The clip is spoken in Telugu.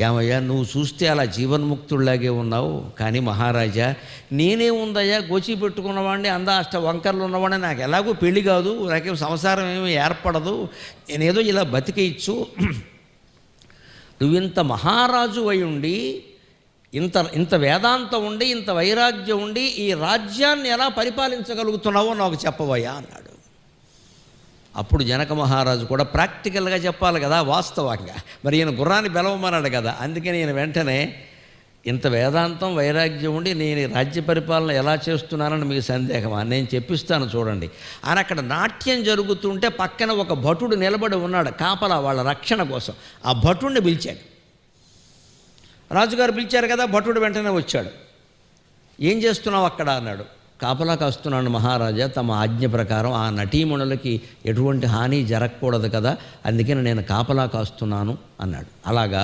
ఏమయ్యా, నువ్వు చూస్తే అలా జీవన్ముక్తుల్లాగే ఉన్నావు, కానీ మహారాజా నేనే ఉందయ్యా గోచి పెట్టుకున్నవాడిని, అష్ట వంకర్లు ఉన్నవాడిని, నాకు ఎలాగో పెళ్లి కాదు, నాకేం సంసారం ఏమీ ఏర్పడదు, నేనేదో ఇలా బతికేయచ్చు. నువ్వింత మహారాజు అయి ఉండి, ఇంత వేదాంతం ఉండి, ఇంత వైరాగ్యం ఉండి, ఈ రాజ్యాన్ని ఎలా పరిపాలించగలుగుతున్నావో నాకు చెప్పవయ్యా అన్నాడు. అప్పుడు జనక మహారాజు కూడా ప్రాక్టికల్గా చెప్పాలి కదా, వాస్తవంగా. మరి ఈయన గుర్రాన్ని బెలవమన్నాడు కదా, అందుకని ఈయన వెంటనే ఇంత వేదాంతం వైరాగ్యం ఉండి నేను రాజ్య పరిపాలన ఎలా చేస్తున్నానని మీకు సందేహమా, నేను చెప్పిస్తాను చూడండి. ఆయన అక్కడ నాట్యం జరుగుతుంటే పక్కన ఒక భటుడు నిలబడి ఉన్నాడు, కాపలా వాళ్ళ రక్షణ కోసం. ఆ భటుడిని పిలిచాడు. రాజుగారు పిలిచారు కదా, భటుడు వెంటనే వచ్చాడు. ఏం చేస్తున్నావు అక్కడ అన్నాడు. కాపలా కాస్తున్నాను మహారాజా, తమ ఆజ్ఞ ప్రకారం ఆ నటీమణులకి ఎటువంటి హాని జరగకూడదు కదా, అందుకని నేను కాపలా కాస్తున్నాను అన్నాడు. అలాగా